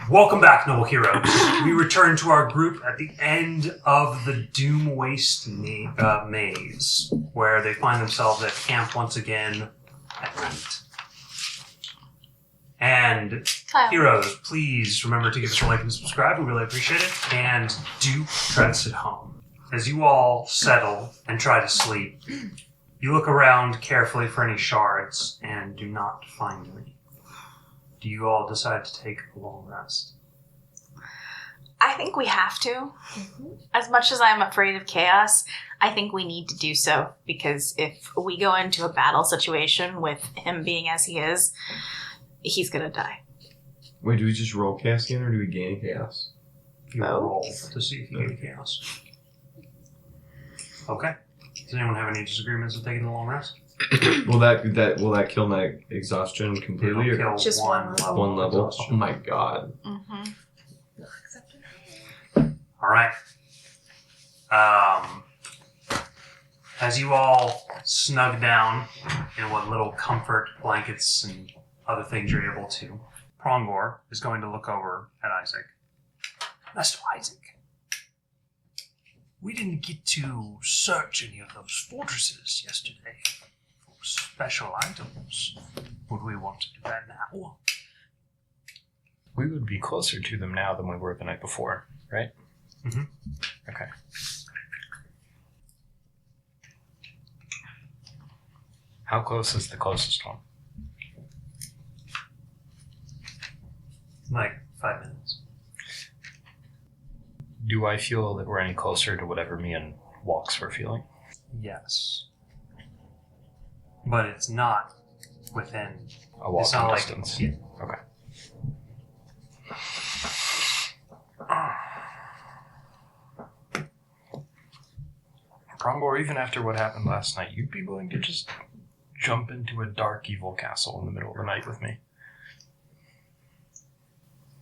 Welcome back, noble heroes. We return to our group at the end of the Doom Waste maze, where they find themselves at camp once again at night. And Kyle. heroes, please remember to give us a like and subscribe. We really appreciate it. And do try to sit home. As you all settle and try to sleep, you look around carefully for any shards and do not find any. Do you all decide to take a long rest? I think we have to. Mm-hmm. As much as I'm afraid of chaos, I think we need to do so. Because if we go into a battle situation with him being as he is, he's going to die. Wait, do we just roll chaos again, or do we gain chaos? You roll to see if you get chaos. Okay. Does anyone have any disagreements with taking a long rest? will that kill my exhaustion completely, or kill just one level? One level. Exhaustion. Oh my god. Mm-hmm. All right. As you all snug down in what little comfort blankets and other things you're able to, Prongor is going to look over at Isaac. Master Isaac, we didn't get to search any of those fortresses yesterday for special items. Would we want to do that now? We would be closer to them now than we were the night before, right? Mm-hmm. Okay. How close is the closest one? Like 5 minutes. Do I feel that we're any closer to whatever me and Walks were feeling? Yes. But it's not within A walking it's not distance. Like, Okay. Prongor, even after what happened last night, you'd be willing to just jump into a dark, evil castle in the middle of the night with me?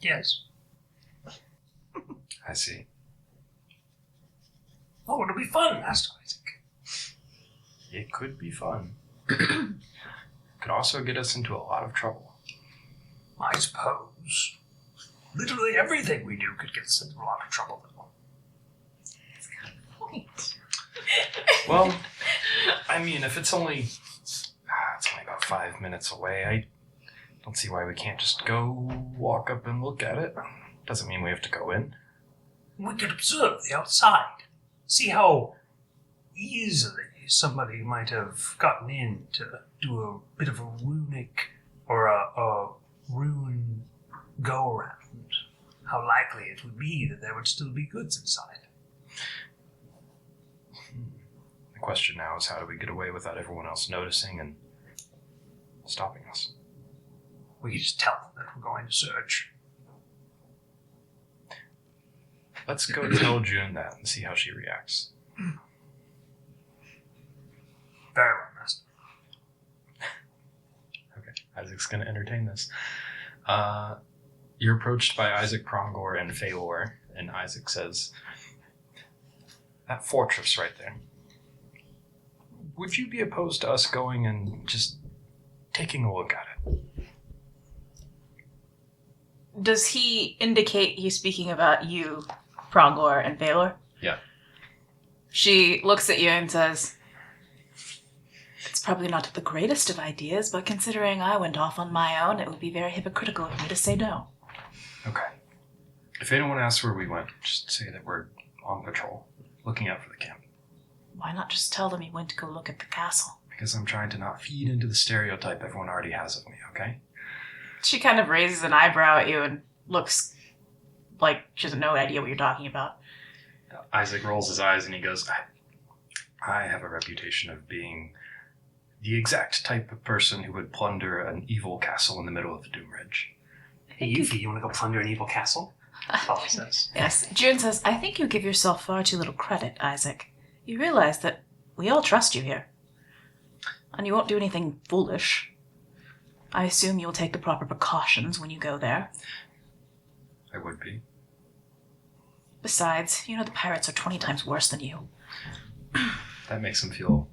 yes. I see. Oh, it'll be fun, Master Isaac. It could be fun. Could also get us into a lot of trouble. I suppose. Literally everything we do could get us into a lot of trouble, though. Point. Well, I mean, if it's only about 5 minutes away, I don't see why we can't just go walk up and look at it. Doesn't mean we have to go in. We could observe the outside. See how easily somebody might have gotten in to do a bit of a runic or a rune go-around. How likely it would be that there would still be goods inside. The question now is, how do we get away without everyone else noticing and stopping us? We could just tell them that we're going to search. Let's go tell June that and see how she reacts. Very well, Master. Okay, Isaac's going to entertain this. You're approached by Isaac Prongor and Phalor, and Isaac says, "That fortress right there. Would you be opposed to us going and just taking a look at it?" Does he indicate he's speaking about you, Prongor, and Valor? Yeah. She looks at you and says, "It's probably not the greatest of ideas, but considering I went off on my own, it would be very hypocritical of me to say no." Okay. If anyone asks where we went, just say that we're on patrol, looking out for the camp. Why not just tell them you went to go look at the castle? Because I'm trying to not feed into the stereotype everyone already has of me, okay? She kind of raises an eyebrow at you and looks like she has no idea what you're talking about. Isaac rolls his eyes and he goes, I have a reputation of being the exact type of person who would plunder an evil castle in the middle of the Doom Ridge. Hey, Yuffie, you want to go plunder an evil castle? That's all he says. Yes, June says, "I think you give yourself far too little credit, Isaac. You realize that we all trust you here. And you won't do anything foolish. I assume you'll take the proper precautions when you go there. I would be. Besides, you know the pirates are 20 times worse than you." That makes him feel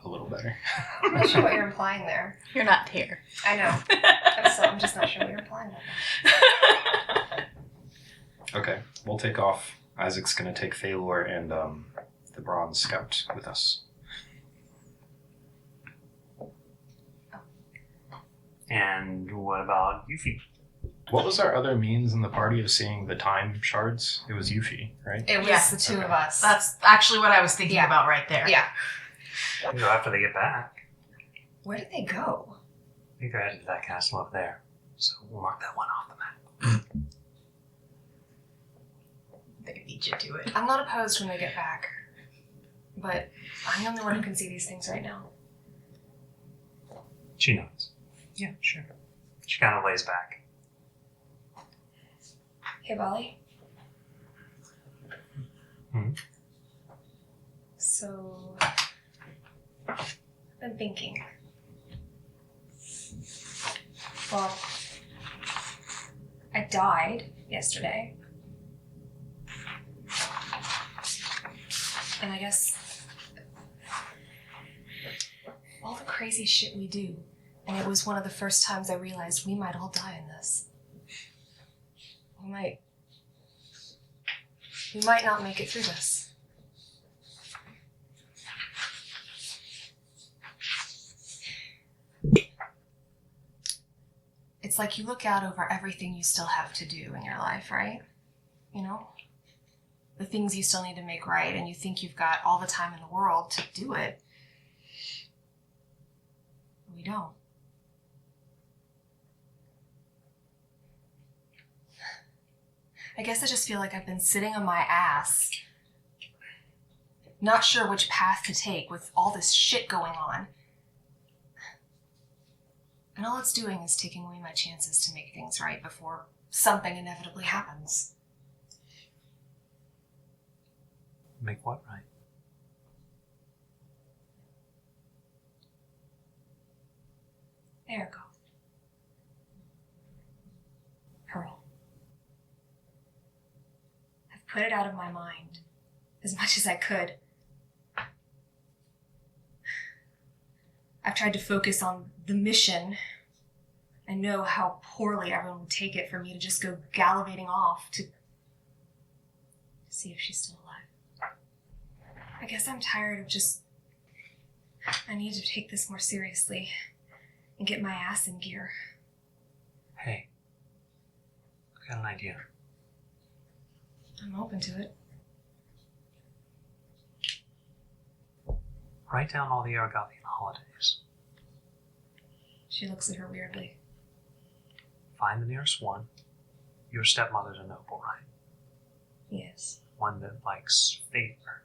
a little better. I'm not sure what you're implying there. You're not here. I know. I'm just not sure what you're implying there. Okay, we'll take off. Isaac's going to take Phalor and the Bronze Scout with us. And what about Yuffie? What was our other means in the party of seeing the time shards? It was Yuffie, right? It was Yeah. the two Okay. of us. That's actually what I was thinking Yeah. about right there. Yeah. You know, after they get back, Where did they go? I think they're headed to that castle over there. So we'll mark that one off the map. They beat you to it. I'm not opposed when they get back. But I'm the only one who can see these things right now. She knows. Yeah, sure. She kind of lays back. Hey, Bali. Hmm? So, I've been thinking. Well, I died yesterday. And I guess all the crazy shit we do, and it was one of the first times I realized we might all die in this. We might not make it through this. It's like you look out over everything you still have to do in your life, right? You know? The things you still need to make right, and you think you've got all the time in the world to do it. We don't. I guess I just feel like I've been sitting on my ass, not sure which path to take with all this shit going on. And all it's doing is taking away my chances to make things right before something inevitably happens. Make what right? There you go. Pearl. I've put it out of my mind as much as I could. I've tried to focus on the mission. I know how poorly everyone would take it for me to just go gallivanting off to see if she's still alive. I guess I'm tired of just... I need to take this more seriously and get my ass in gear. Hey, I got an idea. I'm open to it. Write down all the Argothian holidays. She looks at her weirdly. Find the nearest one. Your stepmother's a noble, right? Yes. One that likes favor.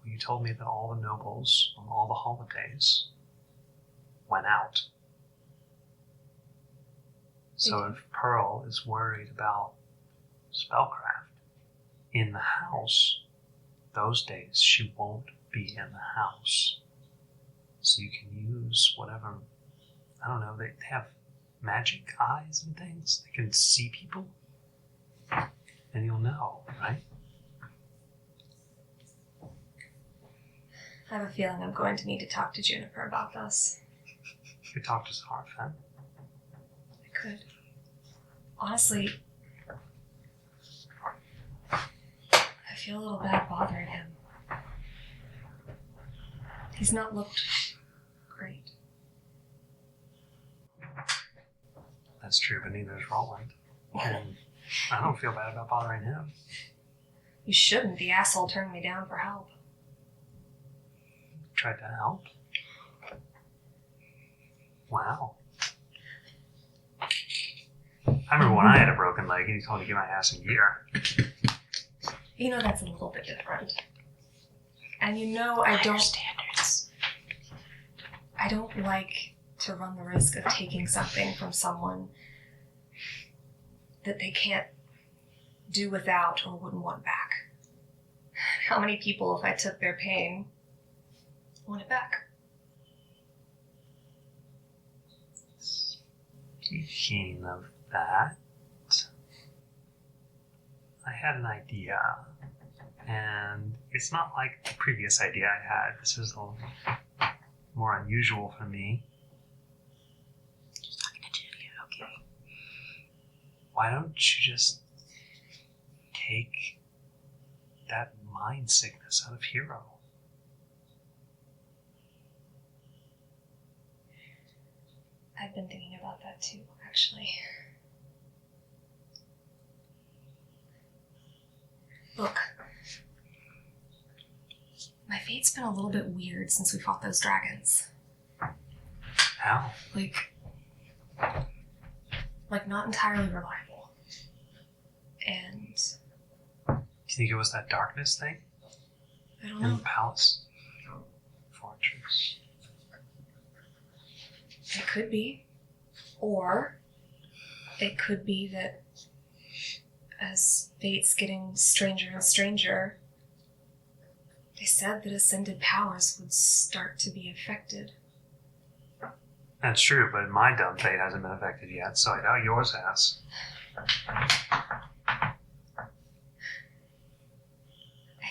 Well, you told me that all the nobles on all the holidays went out. So if Pearl is worried about spellcraft in the house, those days she won't be in the house. So you can use whatever, I don't know, they have magic eyes and things. They can see people. And you'll know, right? I have a feeling I'm going to need to talk to Juniper about this. You could talk to Zarfan. I could. Honestly, I feel a little bad bothering him. He's not looked great. That's true, but neither is Roland. And I don't feel bad about bothering him. You shouldn't. The asshole turned me down for help. Tried to help. Wow. I remember when I had a broken leg and he told me to get my ass in gear. You know that's a little bit different. And you know I don't... standards. I don't like to run the risk of taking something from someone that they can't do without or wouldn't want back. How many people, if I took their pain, want it back? Speaking of that, I had an idea, and it's not like the previous idea I had. This is a more unusual for me. Just talking to Jenny, okay. Why don't you just take that mind sickness out of Hero? I've been thinking about that too, actually. Look, my fate's been a little bit weird since we fought those dragons. How? Like not entirely reliable. And Do you think it was that darkness thing I don't in know. the palace? Fortress. It could be. Or it could be that as fate's getting stranger and stranger, they said that ascended powers would start to be affected. That's true, but my dumb fate hasn't been affected yet, so I doubt yours has. I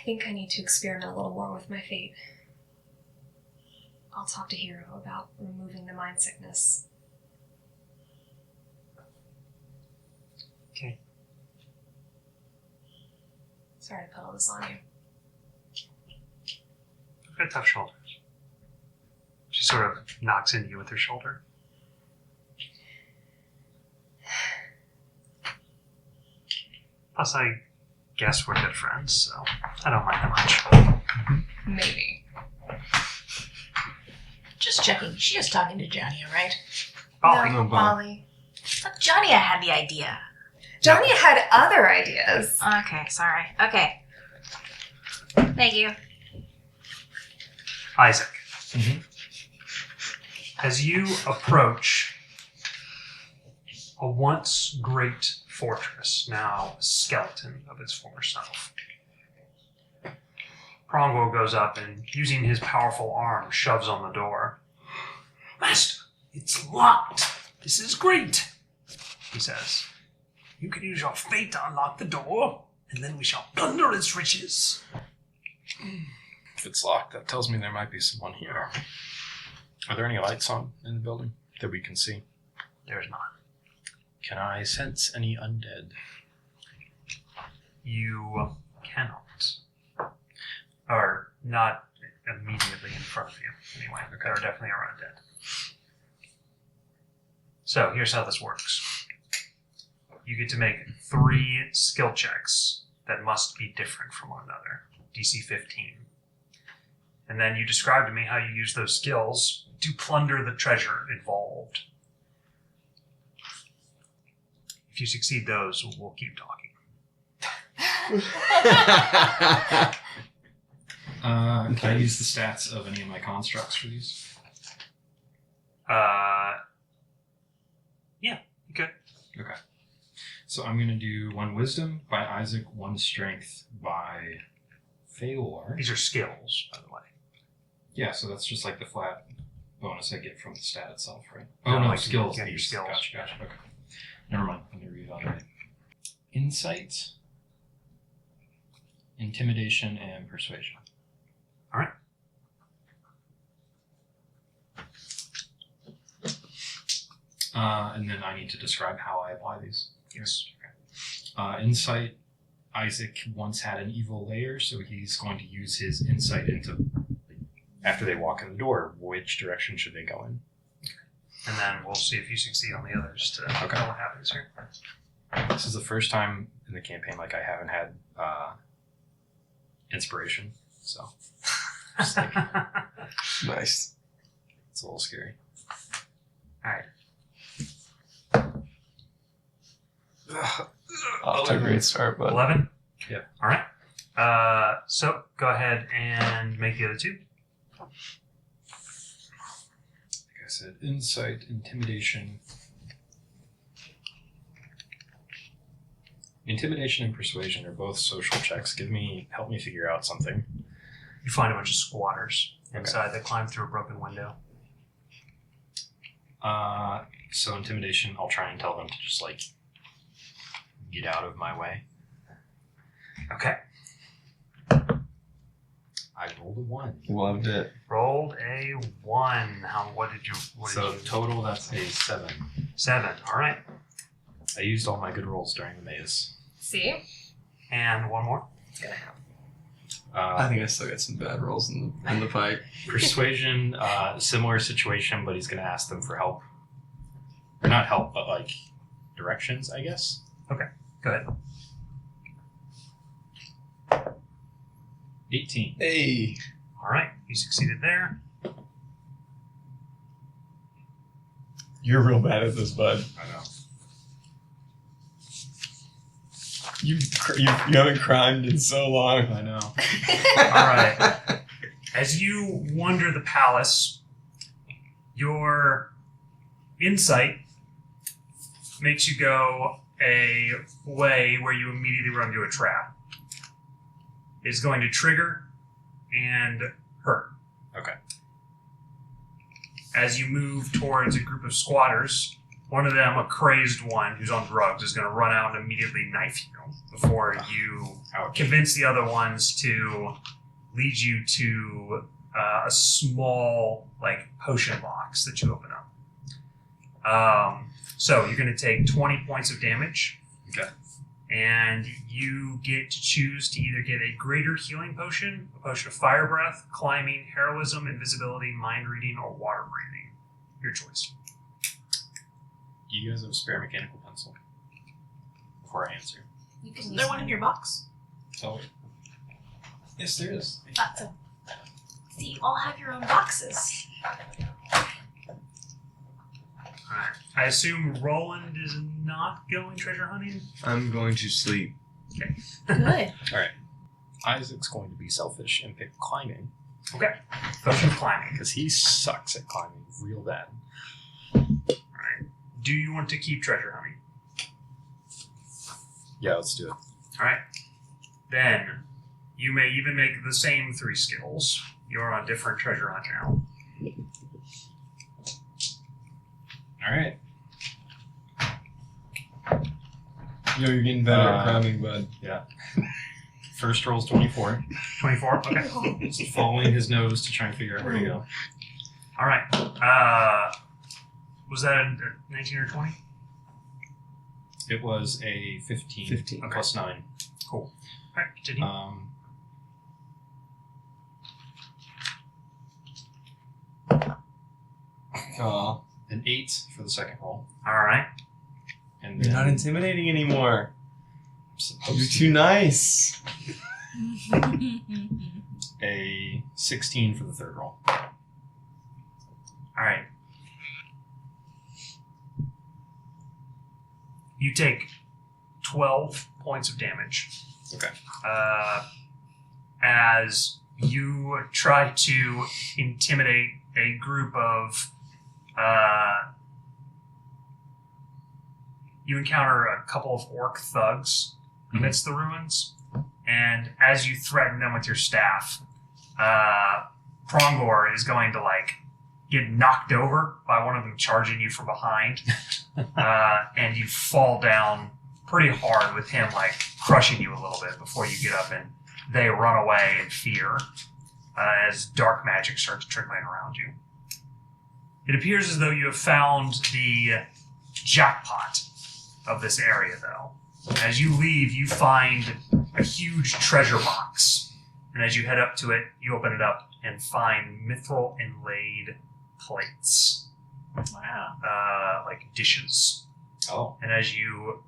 think I need to experiment a little more with my fate. I'll talk to Hero about removing the mind sickness. Okay. Sorry to put all this on you. You've got tough shoulders. She sort of knocks into you with her shoulder. Plus, I guess we're good friends, so I don't mind that much. Maybe. Just checking. She is talking to Johnny, right? Ollie. No, Molly. I thought Johnny had the idea. Johnny had other ideas. Okay, sorry. Okay. Thank you. Isaac. Mhm. As you approach a once great fortress, now a skeleton of its former self, Prongo goes up and, using his powerful arm, shoves on the door. Master, it's locked. This is great, he says. You can use your fate to unlock the door, and then we shall plunder its riches. If it's locked, that tells me there might be someone here. Are there any lights on in the building that we can see? There's not. Can I sense any undead? You cannot. Or not immediately in front of you, anyway. There are definitely around dead. So, here's how this works. You get to make 3 skill checks that must be different from one another. DC 15. And then you describe to me how you use those skills to plunder the treasure involved. If you succeed those, we'll keep talking. Can I use the stats of any of my constructs for these? Yeah, you could. Okay. So I'm going to do 1 wisdom by Isaac, 1 strength by Feor. These are skills, by the way. Yeah, so that's just like the flat bonus I get from the stat itself, right? No, Oh, no, like skills. yeah, your These. skills. Gotcha. Okay. Never mind. I'm going to reevaluate. Insight, intimidation, and persuasion. All right. And then I need to describe how I apply these. Yes. Insight, Isaac once had an evil lair, so he's going to use his insight into, after they walk in the door, which direction should they go in? And then we'll see if you succeed on the others to know what happens here. This is the first time in the campaign like I haven't had inspiration, so just like, Nice. it's a little scary. Alright. Off to a great start, bud. 11? Yeah. Alright. So go ahead and make the other 2. Like I said, insight, intimidation. Intimidation and persuasion are both social checks. Help me figure out something. You find a bunch of squatters inside that climb through a broken window. So intimidation, I'll try and tell them to just like get out of my way. Okay. I rolled a 1. Loved it. Rolled a 1. What did you? So total, that's a 7. 7. All right. I used all my good rolls during the maze. See? And one more. It's gonna happen. I think I still got some bad rolls in the pipe. Persuasion, similar situation, but he's going to ask them for help. Or not help, but like directions, I guess. Go ahead. 18. Hey. All right. You succeeded there. You're real bad at this, bud. I know. You haven't crimed in so long. I know. All right. As you wander the palace, your insight makes you go a way where you immediately run into a trap. It's going to trigger and hurt. Okay. As you move towards a group of squatters, one of them, a crazed one who's on drugs, is going to run out and immediately knife you before you Ouch. convince the other ones to lead you to a small potion box that you open up. So you're going to take 20 points of damage. Okay. And you get to choose to either get a greater healing potion, a potion of fire breath, climbing, heroism, invisibility, mind reading, or water breathing. Your choice. You guys have a spare mechanical pencil? Before I answer. You can Is use there one in your box? Oh. Yes, there is. See, you all have your own boxes. Alright. I assume Roland is not going treasure hunting? I'm going to sleep. Good. Isaac's going to be selfish and pick climbing. Okay. Potion of climbing. Because he sucks at climbing real bad. Alright. Do you want to keep treasure hunting? Yeah, let's do it. Alright. Then, you may even make the same 3 skills. You're on a different treasure hunt now. Alright. Yo, you're getting better at Uh, cramming, bud. First roll's 24. 24? Okay. So following his nose to try and figure out where to go. Alright. Was that a 19 or 20? It was a 15. 15. Plus 9. Cool. Alright, continue. Aw. An 8 for the second roll. Alright. And You're then not intimidating anymore. I'm supposed You're to too nice. a 16 for the third roll. Alright. You take 12 points of damage. Okay. As you try to intimidate a group of you encounter a couple of orc thugs amidst the ruins, and as you threaten them with your staff, Prongor is going to get knocked over by one of them charging you from behind, and you fall down pretty hard with him crushing you a little bit before you get up, and they run away in fear as dark magic starts trickling around you. It appears as though you have found the jackpot of this area, though. As you leave, you find a huge treasure box, and as you head up to it, you open it up and find mithril inlaid plates. Wow. Like dishes. Oh. And as you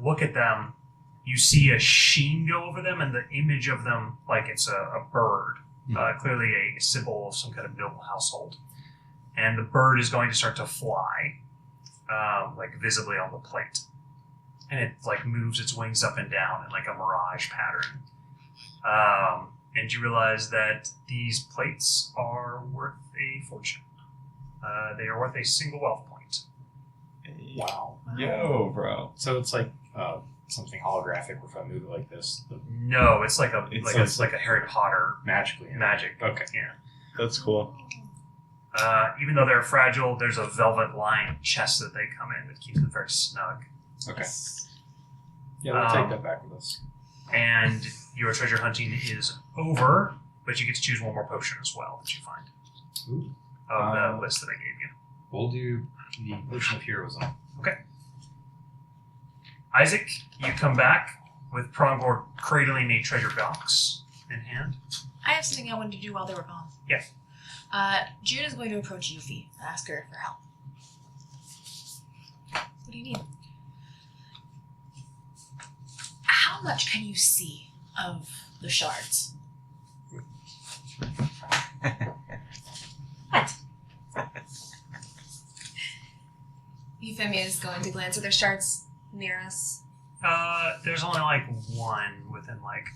look at them, you see a sheen go over them, and the image of them, like it's a bird, clearly a symbol of some kind of noble household. And the bird is going to start to fly, visibly on the plate. And it moves its wings up and down in a mirage pattern. And you realize that these plates are worth a fortune. They are worth a single wealth point. Wow. Yo, bro. So it's like something holographic if I move it like this. No, it's like It's a Harry Potter Magically. magic. Okay. Yeah. That's cool. Even though they're fragile, there's a velvet-lined chest that they come in that keeps them very snug. Okay. Yeah, we'll take that back with us. And your treasure hunting is over. but you get to choose one more potion as well that you find Ooh. of the list that I gave you. We'll do the Potion of Heroism. Okay. Isaac, you come back with Prongor cradling a treasure box in hand. I have something I wanted to do while they were gone. Yes. Jude is going to approach Yuffie and ask her for help. What do you need? How much can you see of the shards? What? Euphemia is going to glance at their shards near us. There's only like one within like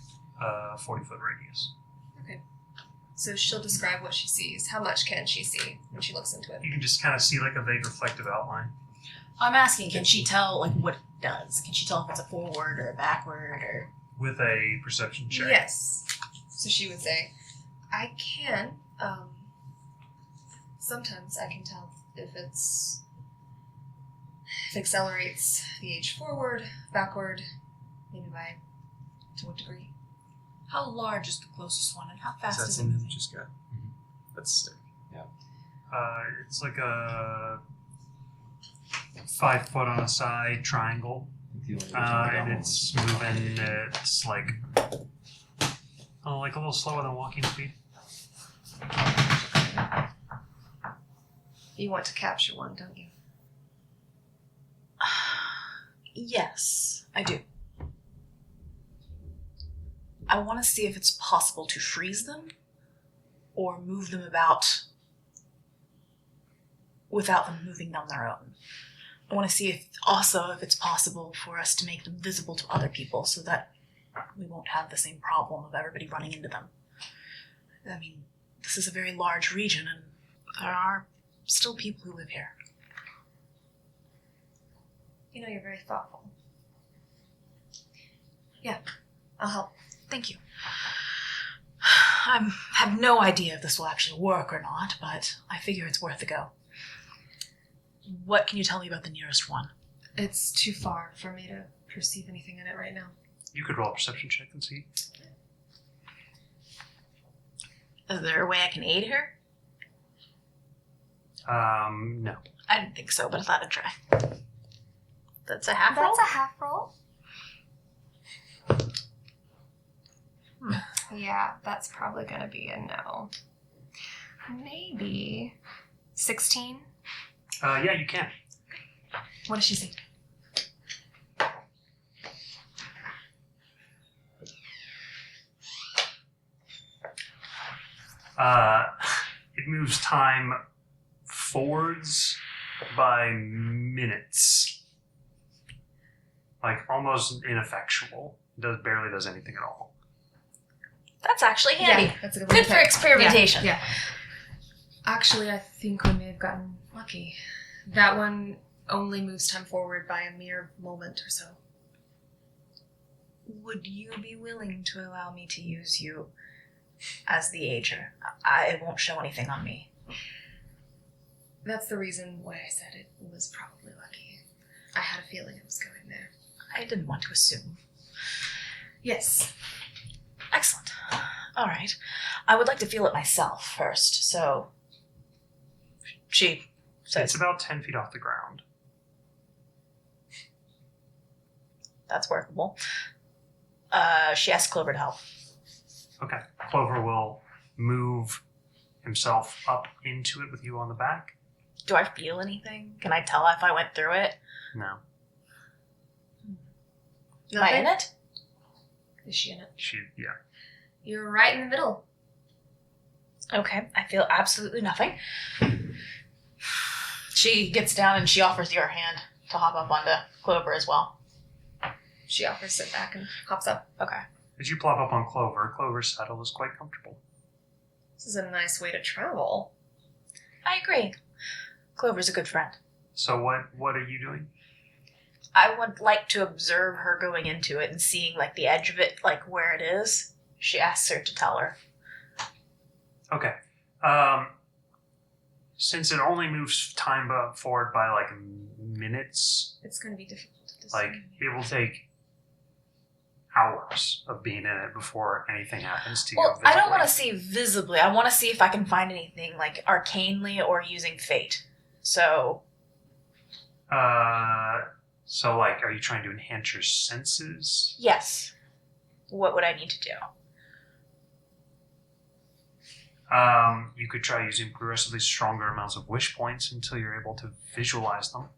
a 40-foot radius. So she'll describe what she sees. How much can she see when she looks into it? You can just kind of see like a vague reflective outline. I'm asking, can she tell like what it does? Can she tell if it's a forward or a backward or? With a perception check. Yes. So she would say, I can. Sometimes I can tell if it accelerates the age forward, backward, maybe by to what degree. How large is the closest one, and how fast That's is it something moving? you just got. That's sick. It's like a 5 foot on a side triangle. And it's moving, it's like a little slower than walking speed. You want to capture one, don't you? Yes, I do. I want to see if it's possible to freeze them or move them about without them moving on their own. I want to see if it's possible for us to make them visible to other people so that we won't have the same problem of everybody running into them. I mean, this is a very large region and there are still people who live here. You know, you're very thoughtful. Yeah, I'll help. Thank you. I have no idea if this will actually work or not, but I figure it's worth a go. What can you tell me about the nearest one? It's too far for me to perceive anything in it right now. You could roll a perception check and see. Is there a way I can aid her? No. I didn't think so, but I thought I'd try. That's a half roll? That's a half roll. Yeah, that's probably going to be a no. Maybe 16. Yeah, you can. What does she say? It moves time forwards by minutes. Like almost ineffectual. Barely does anything at all. That's actually handy. Yeah, that's a good one. Good for experimentation. Yeah. Actually, I think we may have gotten lucky. That one only moves time forward by a mere moment or so. Would you be willing to allow me to use you as the ager? It won't show anything on me. That's the reason why I said it was probably lucky. I had a feeling it was going there. I didn't want to assume. Yes. Excellent. All right. I would like to feel it myself first, so... She says... It's about 10 feet off the ground. That's workable. She asks Clover to help. Okay. Clover will move himself up into it with you on the back. Do I feel anything? Can I tell if I went through it? No. Am I in it? Is she in it? Yeah. You're right in the middle. Okay, I feel absolutely nothing. She gets down and she offers your hand to hop up onto Clover as well. She offers to sit back and hops up. Okay. As you plop up on Clover, Clover's saddle is quite comfortable. This is a nice way to travel. I agree. Clover's a good friend. So what are you doing? I would like to observe her going into it and seeing like the edge of it, like where it is. She asks her to tell her. Okay. Since it only moves time forward by like minutes, It's going to be difficult to decide. like it will take hours of being in it before anything happens to you. Well, I don't visibly. want to see visibly. I want to see if I can find anything like arcanely or using fate. So, So, like, are you trying to enhance your senses? yes. What would I need to do? You could try using progressively stronger amounts of wish points until you're able to visualize them.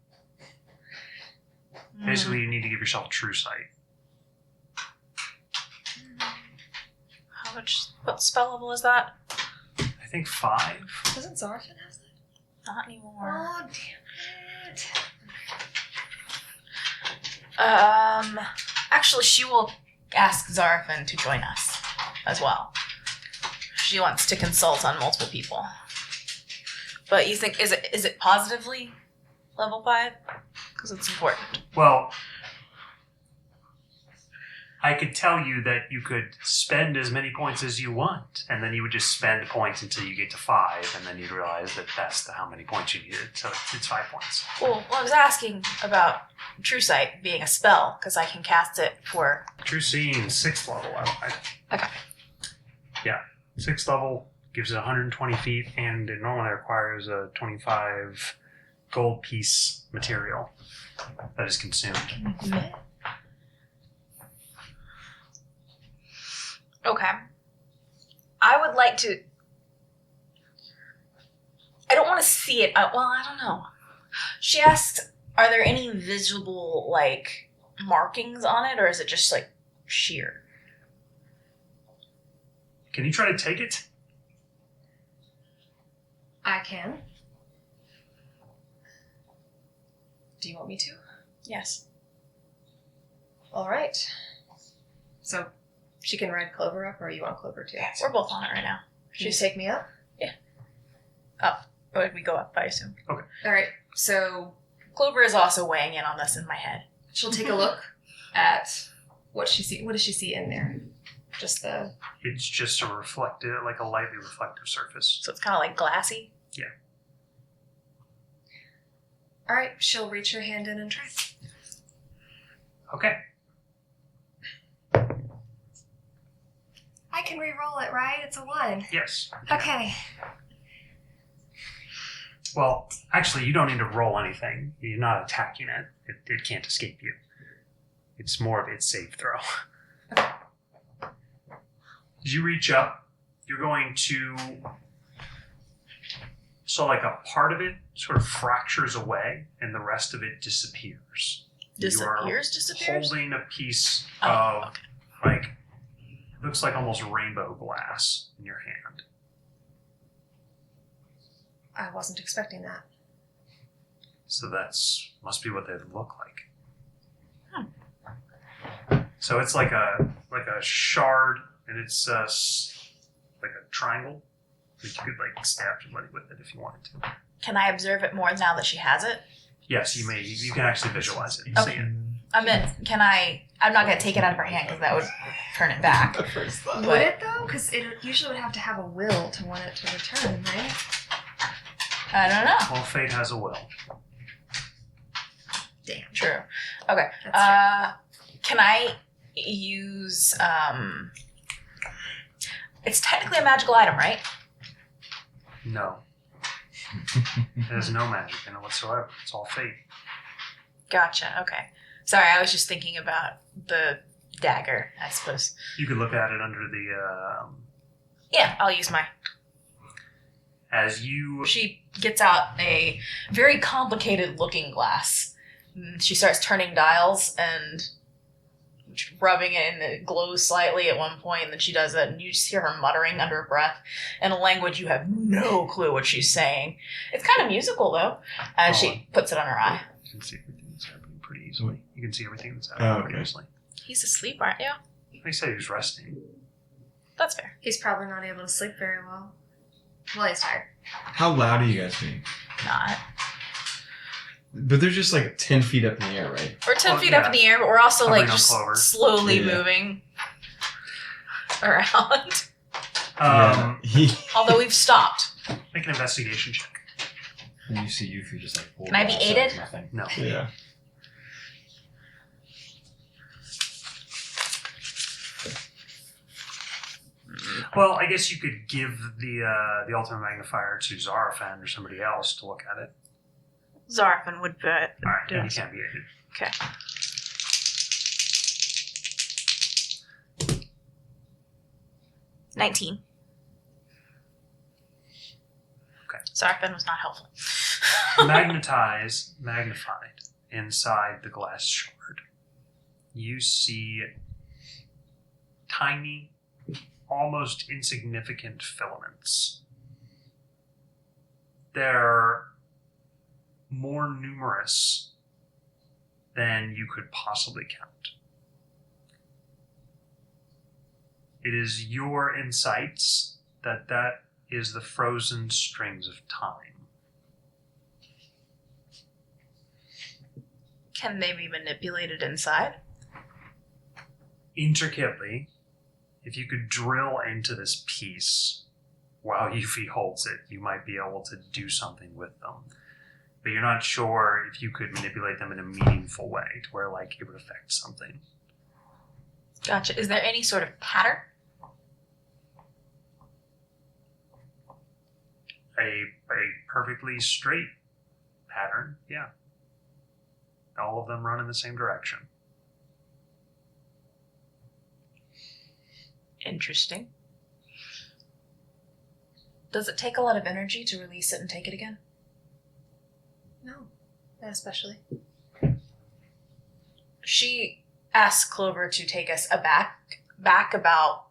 Basically, you need to give yourself true sight. How much? What spell level is that? I think 5. Doesn't Zarfin have that? Not anymore. Oh, damn it. Actually, she will ask Zarfin to join us as well. She wants to consult on multiple people. But you think, is it positively level 5? Because it's important. Well, I could tell you that you could spend as many points as you want, and then you would just spend points until you get to 5, and then you'd realize that that's how many points you needed. So it's 5 points. Well, I was asking about True Sight being a spell, because I can cast it for... True Seeing, 6th level. Okay. Yeah, 6th level gives it 120 feet, and it normally requires a 25 gold piece material that is consumed. Okay. I would like to... I don't want to see it. Well, I don't know. She asked, are there any visible, like, markings on it, or is it just, like, sheer? Can you try to take it? I can. Do you want me to? Yes. All right. So, she can ride Clover up, or you want Clover too? We're both on it right now. Can you take me up? Up. Or we go up, I assume. All right. So, Clover is also weighing in on this in my head. she'll take a look at what she see. What does she see in there? Just the... It's just a reflective, like a lightly reflective surface. So it's kind of like glassy. All right. She'll reach her hand in and try. Okay. I can re-roll it, right? It's a 1. Yes. Okay. Well, actually, you don't need to roll anything. You're not attacking it. It can't escape you. It's more of its save throw. As you reach up, you're going to... So like a part of it sort of fractures away and the rest of it disappears. Disappears? Holding a piece Oh, of, okay. like, it looks like almost rainbow glass in your hand. I wasn't expecting that. So must be what they look like. Hmm. So it's like a shard, and it's like a triangle. That you could like stab somebody with it if you wanted to. Can I observe it more now that she has it? Yes, you may. You can actually visualize it. Okay. See it. I'm not going to take it out of her hand because that would turn it back. Would it though? Because it usually would have to have a will to want it to return, right? I don't know. Well, fate has a will. Damn. True. Okay. That's Can I use... It's technically a magical item, right? No. It has no magic in it whatsoever. It's all fate. Gotcha. Okay. Sorry, I was just thinking about the dagger, I suppose. You could look at it under the. Yeah, I'll use my... As you. She gets out a very complicated looking glass. She starts turning dials and rubbing it, and it glows slightly at one point, and then she does it, and you just hear her muttering under her breath in a language you have no clue what she's saying. It's kind of musical, though, as she puts it on her eye. You can see everything that's happening pretty easily. You can see everything that's happening pretty easily. He's asleep, aren't you? They said he was resting. That's fair. He's probably not able to sleep very well. Well, he's tired. How loud are you guys being? Not. But they're just like 10 feet up in the air, right? We're 10 Well, feet yeah. up in the air, but we're also Hovering like on just Clover. slowly Yeah. moving around. Although we've stopped. Make an investigation check. And you see Yuffie just like... Can I be aided? No. Yeah. Well, I guess you could give the ultimate magnifier to Zarafan or somebody else to look at it. Zarafan would All right, do and it. he can't be aided. Okay. $19. Okay. Zarafan was not helpful. Magnified inside the glass shard. You see tiny, almost insignificant filaments. They're more numerous than you could possibly count. It is your insights that is the frozen strings of time. Can they be manipulated inside? Intricately, if you could drill into this piece while Yuffie holds it, you might be able to do something with them. But you're not sure if you could manipulate them in a meaningful way to where, like, it would affect something. Gotcha. Is there any sort of pattern? A perfectly straight pattern, yeah. All of them run in the same direction. Interesting. Does it take a lot of energy to release it and take it again? No, not especially. She asked Clover to take us back about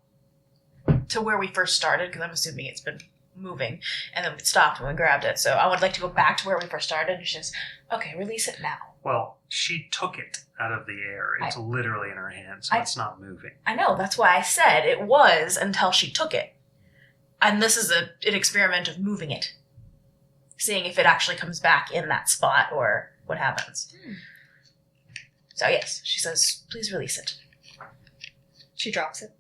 to where we first started, because I'm assuming it's been moving, and then we stopped when we grabbed it. So I would like to go back to where we first started, and she says, okay, release it now. Well, she took it out of the air. It's literally in her hand, so it's not moving. I know, that's why I said it was until she took it. And this is an experiment of moving it. Seeing if it actually comes back in that spot or what happens. So yes, she says, please release it. She drops it.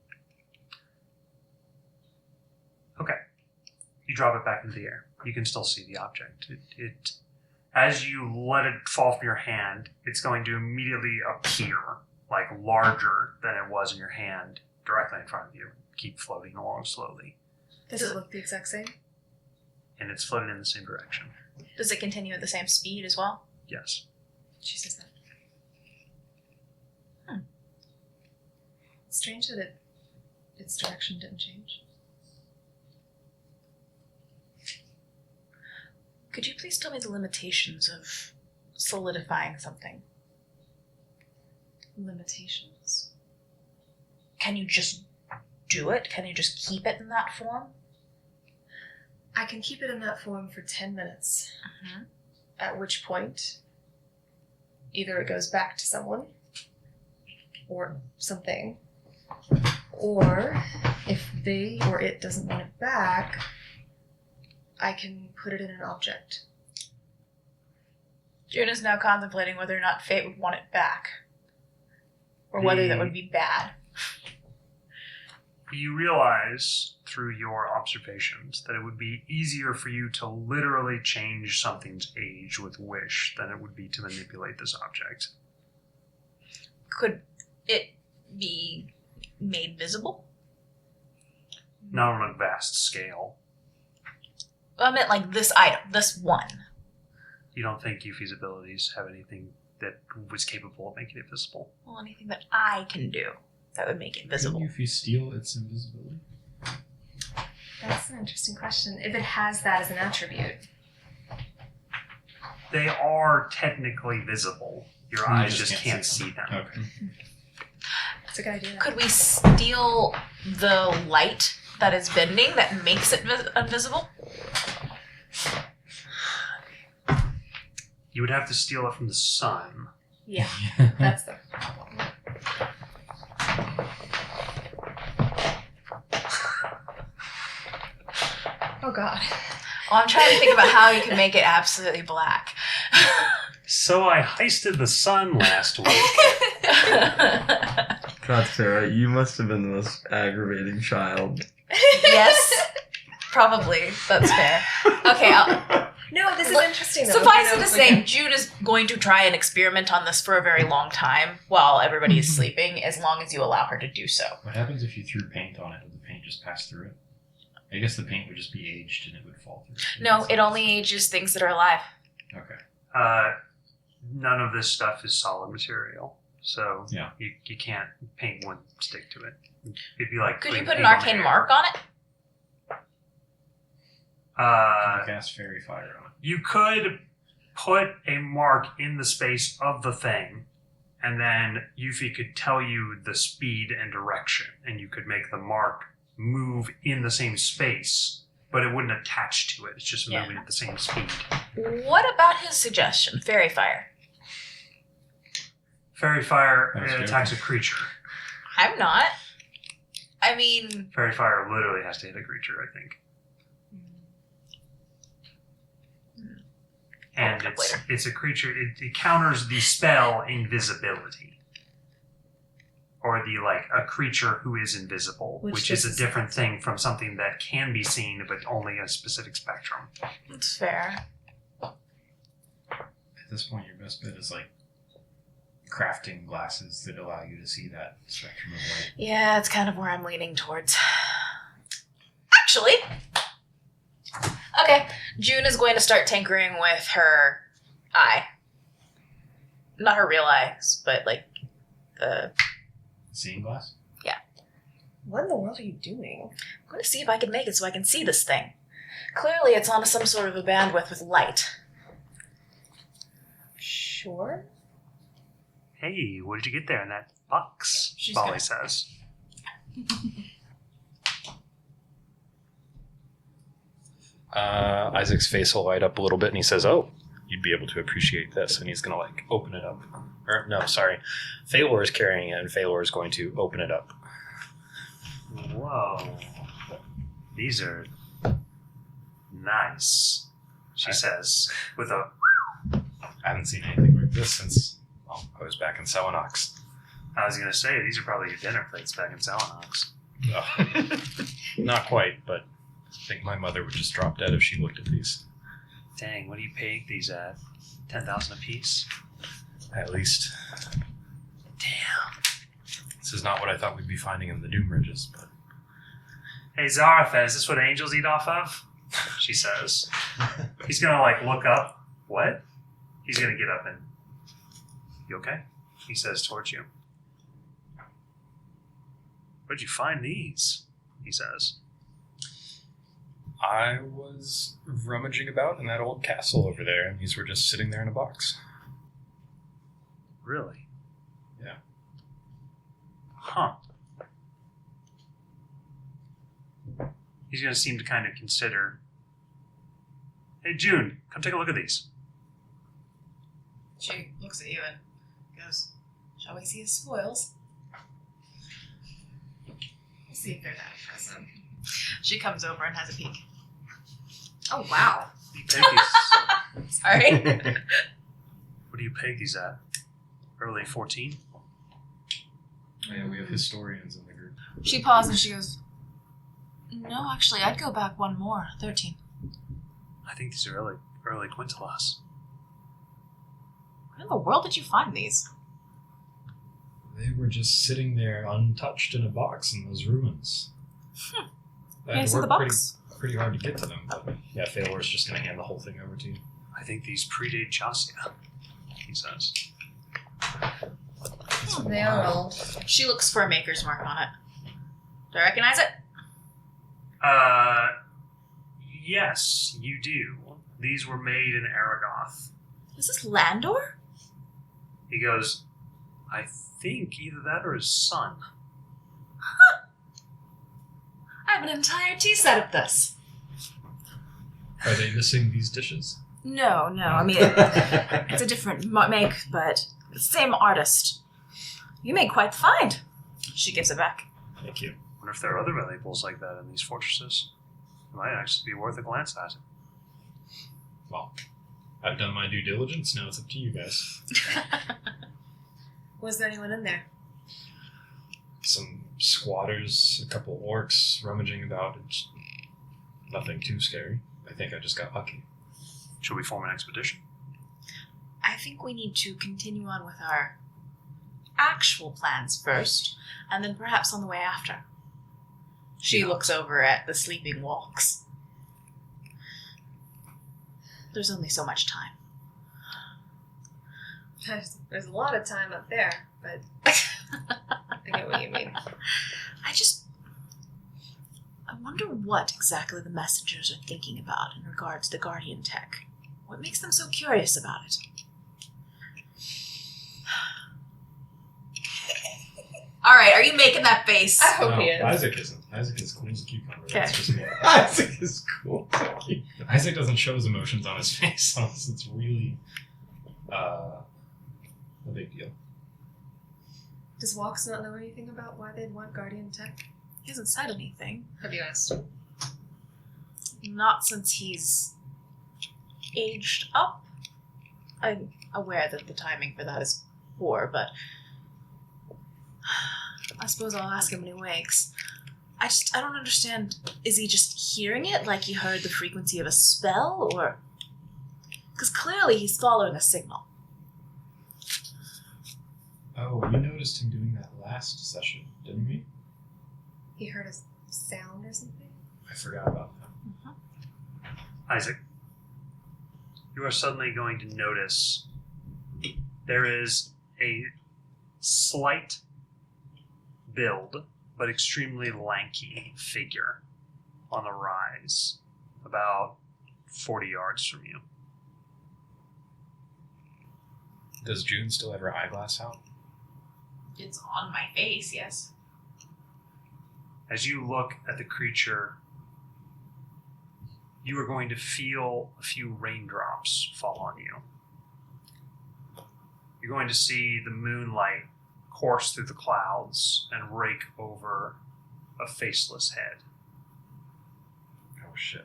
Okay. You drop it back into the air. You can still see the object. It as you let it fall from your hand, it's going to immediately appear, like larger than it was in your hand, directly in front of you. Keep floating along slowly. Does it look the exact same? And it's floating in the same direction. Does it continue at the same speed as well? Yes. She says that. It's strange that its direction didn't change. Could you please tell me the limitations of solidifying something? Limitations. Can you just do it? Can you just keep it in that form? I can keep it in that form for 10 minutes. Mm-hmm. At which point, either it goes back to someone, or something, or if they or it doesn't want it back, I can put it in an object. June is now contemplating whether or not Fate would want it back. Or whether that would be bad. You realize through your observations that it would be easier for you to literally change something's age with wish than it would be to manipulate this object. Could it be made visible? Not on a vast scale. I meant like this item, this one. You don't think Yuffie's abilities have anything that was capable of making it visible? Well, anything that I can do that would make it visible. If you steal its invisibility. That's an interesting question. If it has that as an attribute. They are technically visible. Your You eyes just just can't can't see them. Okay. That's a good idea. Could we steal the light that is bending that makes it invisible? You would have to steal it from the sun. Yeah, that's the problem. Oh god. Well, I'm trying to think about how you can make it absolutely black. So I heisted the sun last week. God, Sarah, you must have been the most aggravating child. Yes, probably. That's fair. Okay, No, this is interesting though. suffice You it know, to like- say, Jude is going to try and experiment on this for a very long time while everybody is sleeping, as long as you allow her to do so. What happens if you threw paint on it and the paint just pass through it? I guess the paint would just be aged and it would fall through. No, it only ages things that are alive. Okay. None of this stuff is solid material, so Yeah. you can't paint one stick to it. It'd be like Could you putting put an paint on arcane air. mark on it? Can you cast Fairy Fire on it? You could put a mark in the space of the thing, and then Yuffie could tell you the speed and direction, and you could make the mark move in the same space, but it wouldn't attach to it. It's just Yeah. moving at the same speed. What about his suggestion? Fairy fire. Fairy fire That's good. attacks a creature. I'm not. I mean, Fairy fire literally has to hit a creature, I think. And look up later. it's a creature. It counters the spell invisibility, or the a creature who is invisible, Which which is this a is different thing from something that can be seen, but only a specific spectrum. it's fair. At this point, your best bet is crafting glasses that allow you to see that spectrum of light. Yeah, it's kind of where I'm leaning towards. Actually, okay, June is going to start tinkering with her eye. Not her real eyes, but the. Seeing glass? What in the world are you doing? I'm going to see if I can make it so I can see this thing. Clearly, it's on some sort of a bandwidth with light. Sure. Hey, what did you get there in that box? She's Molly gonna- says. Isaac's face will light up a little bit, and he says, "Oh, you'd be able to appreciate this." And he's going to open it up. Or no, sorry, Phalor is carrying it, and Phalor is going to open it up. Whoa, these are nice. She says with a. I haven't seen anything like this since I was back in Sewanox. I was gonna say these are probably your dinner plates back in Salanox. Not quite, but I think my mother would just drop dead if she looked at these. Dang, what do you peg these at? 10,000 apiece. At least. Damn. This is not what I thought we'd be finding in the Doom Ridges, but Hey Zaratha, is this what angels eat off of? She says. He's gonna look up. What? He's gonna get up and. You okay? He says towards you. Where'd you find these? He says. I was rummaging about in that old castle over there, and these were just sitting there in a box. Really? Yeah. Huh. He's gonna seem to kind of consider. Hey June, come take a look at these. She looks at you and goes, "Shall we see his spoils?" We'll see if they're that impressive. She comes over and has a peek. Oh, wow. What do you peg these? Sorry. What do you peg these at? Early 14? Yeah, we have historians in the group. She pauses and she goes, "No, actually, I'd go back one more. 13. I think these are early Quintilas. Where in the world did you find these? They were just sitting there untouched in a box in those ruins. I had Yeah, to so the work box. pretty hard to get to them, but yeah, Phalor's just going to hand the whole thing over to you. I think these predate Jasia, he says. They are old. She looks for a maker's mark on it. Do I recognize it? Yes, you do. These were made in Aragoth. Is this Landor? He goes, I think either that or his son. I have an entire tea set of this. Are they missing these dishes? No. I mean, it's a different make, but the same artist. You made quite the find. She gives it back. Thank you. Wonder if there are other valuables like that in these fortresses. It might actually be worth a glance at. Well, I've done my due diligence, now it's up to you guys. Was there anyone in there? Some squatters, a couple orcs rummaging about. It's nothing too scary. I think I just got lucky. Should we form an expedition? I think we need to continue on with our actual plans first, and then perhaps on the way after. She looks over at the sleeping walks. There's only so much time. There's a lot of time up there, but I get what you mean. I wonder what exactly the messengers are thinking about in regards to Guardian tech. What makes them so curious about it? All right, are you making that face? I hope he is. Isaac isn't. Isaac is cool as a cucumber. Okay. That's just me. Isaac is cool. Isaac doesn't show his emotions on his face unless it's really a big deal. Does Walks not know anything about why they'd want Guardian tech? He hasn't said anything. Have you asked? Not since he's aged up. I'm aware that the timing for that is poor, but I suppose I'll ask him when he wakes. I don't understand. Is he just hearing it like he heard the frequency of a spell, or... Because clearly he's following a signal. Oh, we noticed him doing that last session, didn't we? He heard a sound or something? I forgot about that. Isaac, you are suddenly going to notice there is a slight build, but extremely lanky figure on the rise, about 40 yards from you. Does June still have her eyeglass out? It's on my face, yes. As you look at the creature, you are going to feel a few raindrops fall on you. You're going to see the moonlight course through the clouds and rake over a faceless head. Oh, shit.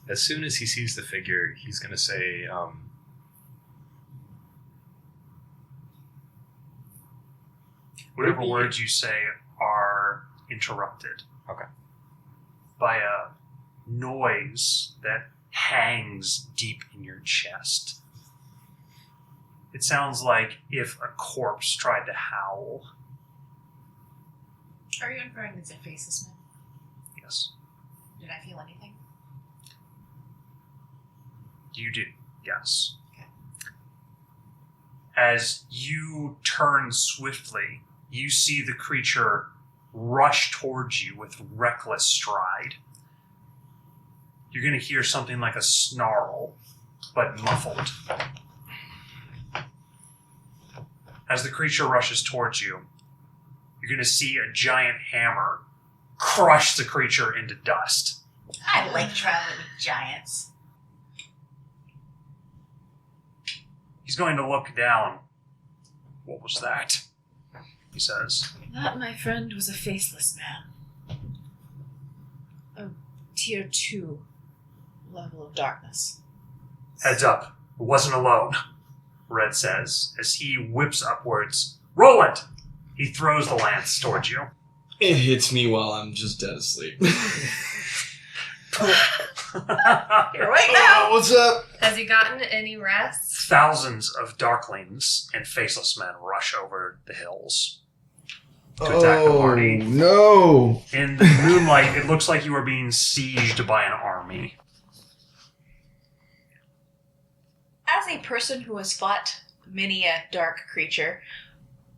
As soon as he sees the figure, he's going to say, Whatever words you say are interrupted. Okay. By a noise that hangs deep in your chest. It sounds like if a corpse tried to howl. Are you inferring these are faceless men? Yes. Did I feel anything? You do, yes. Okay. As you turn swiftly, you see the creature rush towards you with reckless stride. You're going to hear something like a snarl, but muffled. As the creature rushes towards you, you're going to see a giant hammer crush the creature into dust. I like traveling with giants. He's going to look down. What was that? He says. That, my friend, was a faceless man. A tier 2 level of darkness. Heads up. It wasn't alone, Red says, as he whips upwards. Roland! He throws the lance towards you. It hits me while I'm just dead asleep. You're awake now! What's up? Has he gotten any rest? Thousands of darklings and faceless men rush over the hills to attack the party. No! In the moonlight, it looks like you are being sieged by an army. As a person who has fought many a dark creature,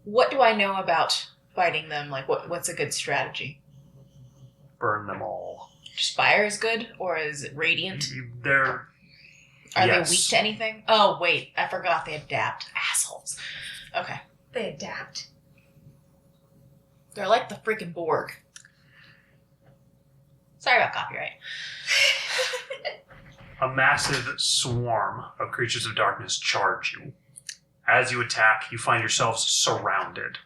what do I know about fighting them? Like, what's a good strategy? Burn them all. Just fire is good, or is it radiant? They're... Are yes. they weak to anything? Oh, wait, I forgot they adapt. Assholes. Okay. They adapt. They're like the freaking Borg. Sorry about copyright. A massive swarm of creatures of darkness charge you. As you attack, you find yourselves surrounded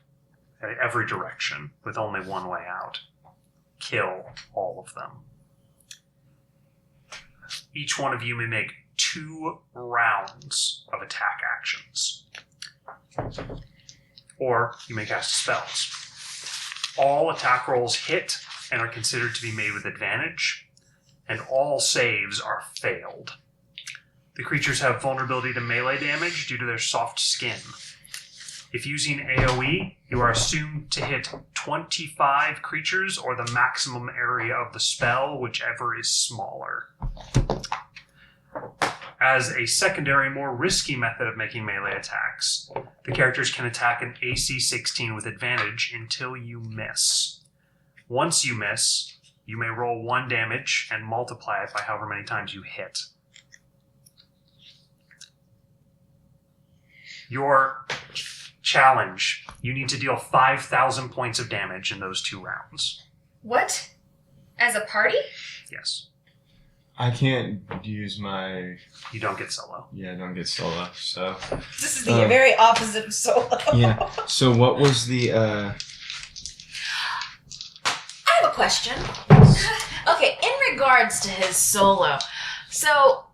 in every direction with only one way out. Kill all of them. Each one of you may make 2 rounds of attack actions. Or you may cast spells. All attack rolls hit and are considered to be made with advantage, and all saves are failed. The creatures have vulnerability to melee damage due to their soft skin. If using AoE, you are assumed to hit 25 creatures or the maximum area of the spell, whichever is smaller. As a secondary, more risky method of making melee attacks, the characters can attack an AC 16 with advantage until you miss. Once you miss, you may roll 1 damage and multiply it by however many times you hit. Your challenge, you need to deal 5,000 points of damage in those 2 rounds. What? As a party? Yes. I can't use my... You don't get solo. Yeah, I don't get solo, so... This is the very opposite of solo. Yeah. So what was the, I have a question. Okay, in regards to his solo, so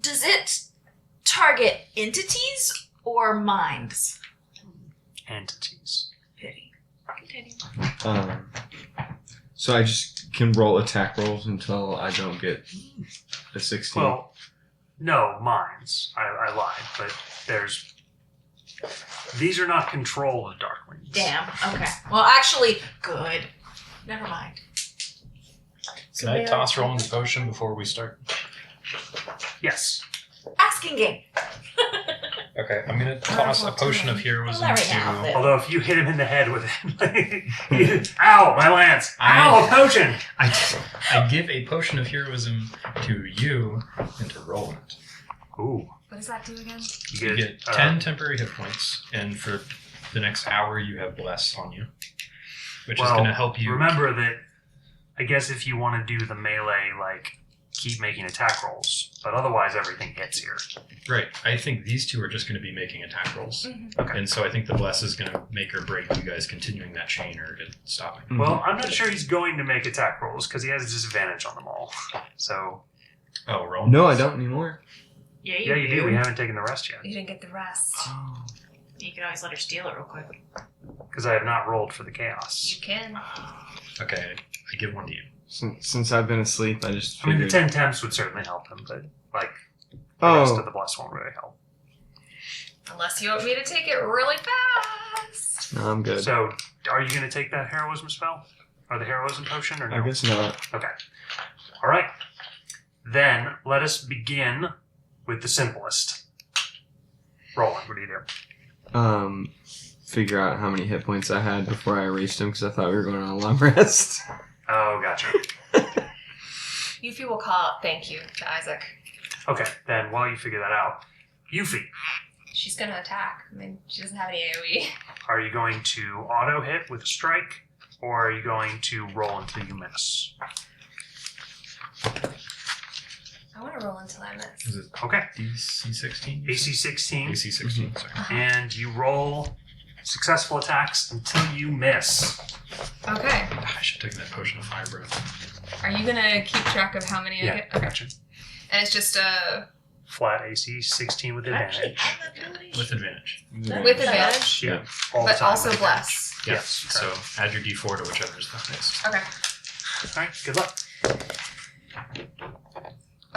does it target entities or minds? Entities. Pity. Continue. So I just can roll attack rolls until I don't get a 16? Well, no, mines. I lied, but there's... These are not controlled Darklings. Damn. Okay. Well, actually, good. Never mind. Can I toss Roland's potion before we start? Yes. Asking game. Okay, I'm gonna toss a potion of heroism Well, right now, to... but- Although if you hit him in the head with it, ow, my lance! Ow, a potion! I give a potion of heroism to you and to Roland. Ooh. What does that do again? You get 10 temporary hit points, and for the next hour you have Bless on you, which is going to help you... Remember that, I guess if you want to do the melee, keep making attack rolls, but otherwise everything hits here. Right. I think these two are just going to be making attack rolls. Mm-hmm. Okay. And so I think the Bless is going to make or break you guys continuing that chain or it stopping. Well, I'm not sure he's going to make attack rolls, because he has a disadvantage on them all. So... Oh, Roland? No, I don't anymore. Yeah, Yeah, you do. We haven't taken the rest yet. You didn't get the rest. You can always let her steal it real quick. Because I have not rolled for the chaos. You can. Okay, I give one to you. Since I've been asleep, I just I mean, the figured... 10 temps would certainly help him, but, the rest of the bless won't really help. Unless you want me to take it really fast. No, I'm good. So, are you going to take that heroism spell? Or the heroism potion, or no? I guess not. Okay. All right. Then, let us begin with the simplest. Roland, what do you do? Figure out how many hit points I had before I erased them, because I thought we were going on a long rest. Oh, gotcha. Yuffie will call out thank you to Isaac. Okay, then while you figure that out, Yuffie, She's gonna attack. I mean, she doesn't have any AoE. are you going to auto hit with a strike, or are you going to roll until you miss? I want to roll until I miss. Is it Okay. DC 16? AC 16, AC 16, sorry. and you roll successful attacks until you miss. Okay. I should have taken that potion of fire breath. Are you gonna keep track of how many I Yeah, get? Okay. gotcha. And it's just Flat AC 16 with advantage. With advantage. with advantage, Yeah, all the but time also with bless. Yes. So add your D4 to whichever is the highest. Okay. All right, good luck.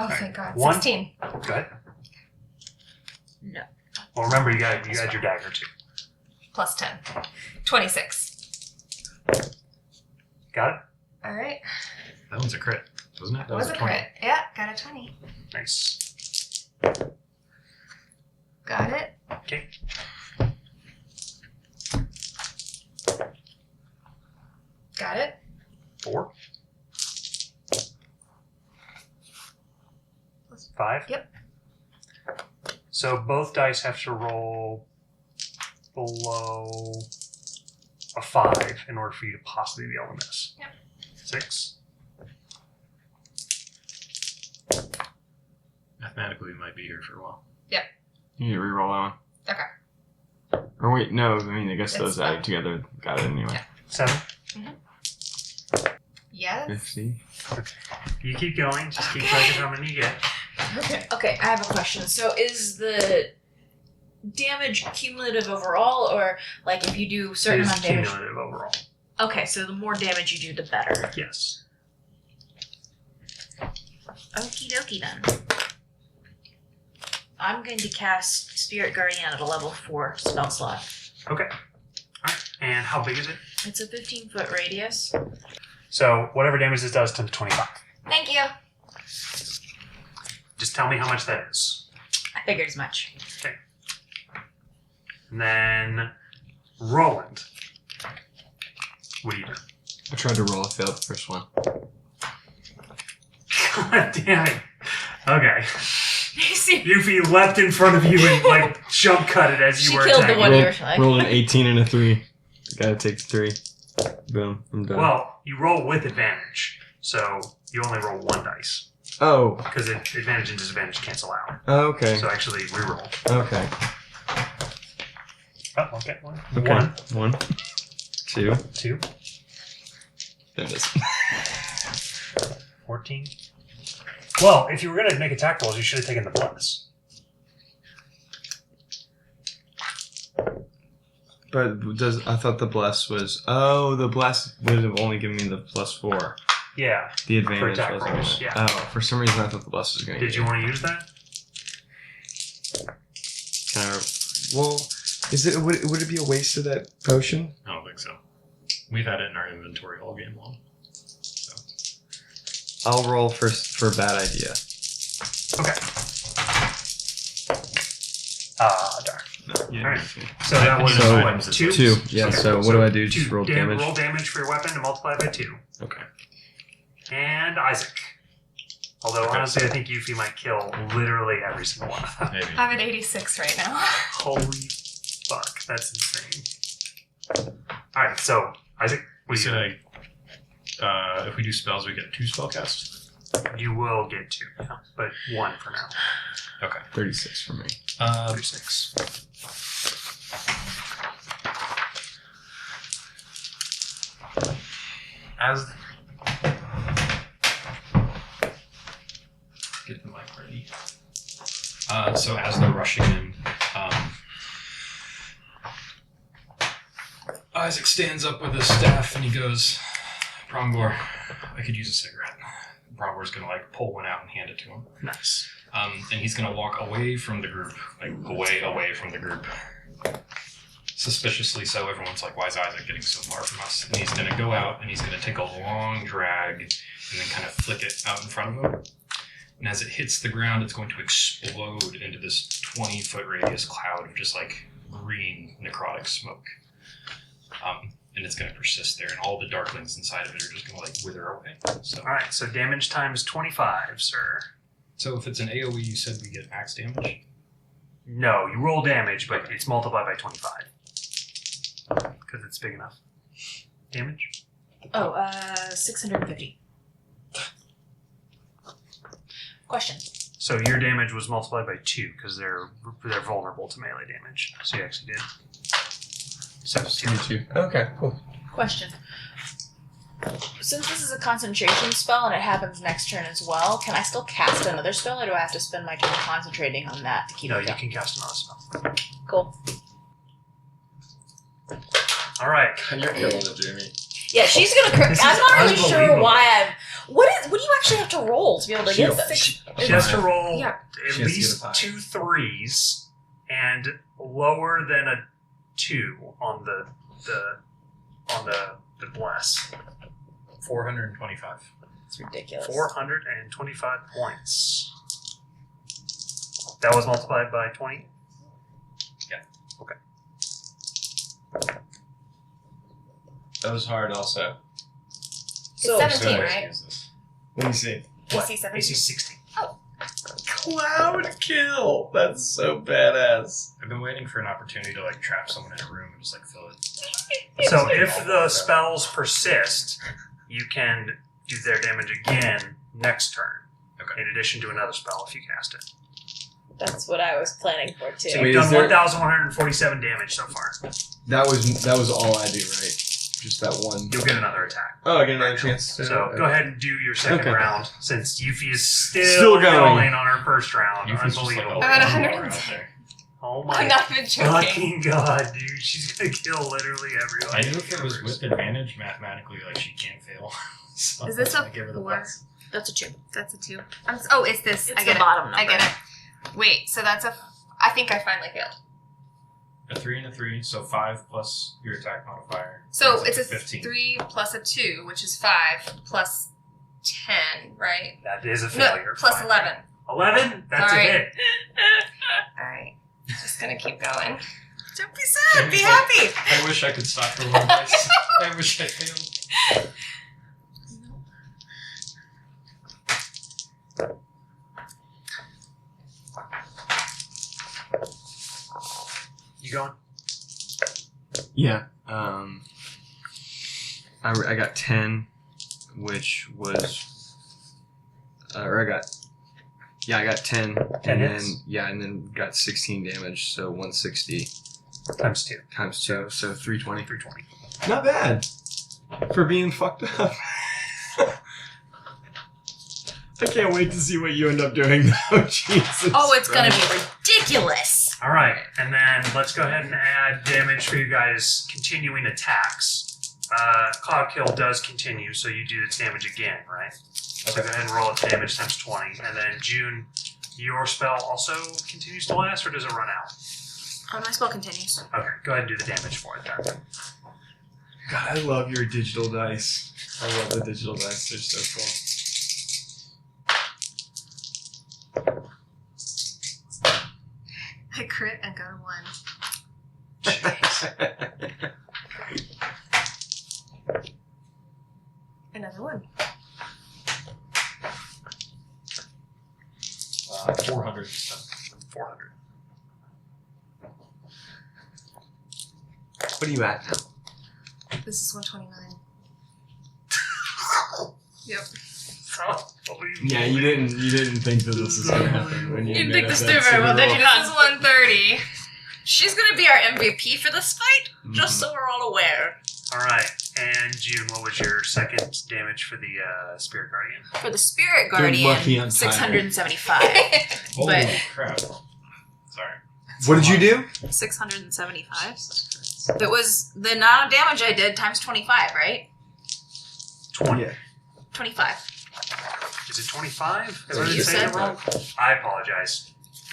Oh, right. thank God. One. 16. Go ahead. No. Well, remember, you had your dagger, too. Plus 10. 26. Got it? All right. That one's a crit, wasn't it? That was a 20. crit. Yeah, got a 20. Nice. Got it. Okay. Got it. 4. 5? Yep. So both dice have to roll below a 5 in order for you to possibly be able to miss. Yep. 6. Mathematically, we might be here for a while. You need to reroll that one. Okay. Or wait, no, I mean, I guess It's those fine. added together got it anyway. Yeah. 7. Yes. 50. You keep going. Just keep track of how many you get. Okay. Okay, I have a question. So is the damage cumulative overall, or like if you do It certain is amount of damage? cumulative overall. Okay, so the more damage you do, the better. Yes. Okie dokie then. I'm going to cast Spirit Guardian at a level 4 spell slot. Okay. Alright. And how big is it? It's a 15-foot radius. So whatever damage this does, 10 to 25. Thank you. Just tell me how much that is. I figured as much. Okay. And then Roland. What do you do? I tried to roll. I failed the first one. God damn it. Okay. Yuffie leapt in front of you and like jump cut it as you were killed the attacking. one you were like. Rolled an 18 and a 3. Gotta take the 3. Boom. I'm done. Well, you roll with advantage, so you only roll 1 dice Oh. because advantage and disadvantage cancel out. Oh, okay. So actually, reroll. Okay. Oh, okay. One. Okay. 1, 2. 2. There it is. 14. Well, if you were going to make attack rolls, you should have taken the bless. But I thought the bless was... Oh, the bless would have only given me the +4. Yeah. The advantage attack wasn't rolls, gonna- yeah. Oh, for some reason I thought the bless was going to Did you want to use that? Well, would it be a waste of that potion? I don't think so. We've had it in our inventory all game long. So. I'll roll for a bad idea. Okay. Darn. Yeah. Alright. So that was So, what, 2? 2. Yeah, Okay. so what do I do? Just 2 roll damage? Roll damage for your weapon and multiply by 2. Okay. And Isaac. Although, honestly, I think Yuffie might kill literally every single one of them. Maybe. I'm at 86 right now. Holy fuck. That's insane. Alright, so, Isaac, We what do you say, if we do spells, we get 2 spell casts. You will get 2, yeah, but 1 for now. Okay. 36 for me. 36. As get the mic ready. So as they're rushing in, Isaac stands up with his staff and he goes, "Prongor, I could use a cigarette." Prongor's gonna like pull one out and hand it to him. Nice. And he's gonna walk away from the group, like away from the group. Suspiciously so, everyone's like, "Why is Isaac getting so far from us?" And he's gonna go out and he's gonna take a long drag and then kind of flick it out in front of him. And as it hits the ground, it's going to explode into this 20-foot radius cloud of just like green necrotic smoke. And it's going to persist there, and all the darklings inside of it are just going to like wither away. So, Alright, so damage times 25, sir. so if it's an AoE, you said we get max damage. No, you roll damage, but it's multiplied by 25. Because it's big enough. Damage? Oh, 650. Question. So your damage was multiplied by 2, because they're vulnerable to melee damage. So you actually did 72. Okay, cool. Question. Since this is a concentration spell and it happens next turn as well, can I still cast another spell, or do I have to spend my turn concentrating on that to keep No, it you going? can cast another spell. Cool. Alright. You're killing it, Jamie. Yeah, she's gonna. This I'm is not really sure unbelievable. why I'm. What do you actually have to roll to be able to get this? She has to roll Yeah. at She has to least get a 2 3s and lower than a 2 on the bless. 425. It's ridiculous. 425 points. That was multiplied by 20? Yeah. Okay. That was hard also. So, It's 17, right? Use this. Let me see. AC 17. AC 16. Cloud kill! That's so badass. I've been waiting for an opportunity to like trap someone in a room and just like fill it. So if the spells persist, you can do their damage again next turn. Okay. In addition to another spell if you cast it. that's what I was planning for too. So Wait, you've is done there- 1,147 damage so far. That was all I do, right? Just that one. You'll get another attack. Oh, I get another chance. So go ahead and do your second Okay. round, since Yuffie is still Still going. going on her first round. Yuffie's just like Unbelievable. I'm at a 100. out there. Oh I'm my not even joking. fucking god, dude. She's gonna kill literally everyone. I knew if it was with advantage, mathematically, like she can't fail. So Is this that's why a I give her the 4? plus. That's a 2. That's a 2. Oh, it's this. It's I get the it. bottom number. I get it. Wait, so that's I think I finally failed. A 3 and a 3, so 5 plus your attack modifier. So That's it's a 15. 3 plus a 2, which is 5, plus 10, right? That is a No, failure. plus Fine. 11. 11? That's All a right. hit. Alright. Just gonna keep going. Don't be sad. Be James, happy. I wish I could stop rolling dice. I wish I failed. You going? Yeah. I got 10, which was, or I got 10, 10 and hits? then got 16 damage, so 160 Times 2. times 2, so 320. 320. Not bad for being fucked up. I can't wait to see what you end up doing, though. Jesus. Oh, it's gonna Christ. be ridiculous. All right, and then let's go ahead and add damage for you guys' continuing attacks. Cloud Kill does continue, so you do its damage again, right? So go ahead and roll its damage times 20. And then June, your spell also continues to last, or does it run out? Oh, my spell continues. Okay, go ahead and do the damage for it then. God, I love your digital dice. I love the digital dice. They're so cool. I crit and go to 1. Another 1. 400. 400. What are you at now? This is 129. Yep. Yeah, you didn't think that this was gonna happen when you You didn't made think up this that through very well, super did you roll. This is 130. She's gonna be our MVP for this fight, just so we're all aware. All right, and June, what was your second damage for the Spirit Guardian? For the Spirit They're lucky Guardian, I'm 675. Holy But- crap. Sorry. What did you do? 675. It was the amount of damage I did times 25, right? 20. Yeah. 25. Is it 25? That's what you said. I apologize.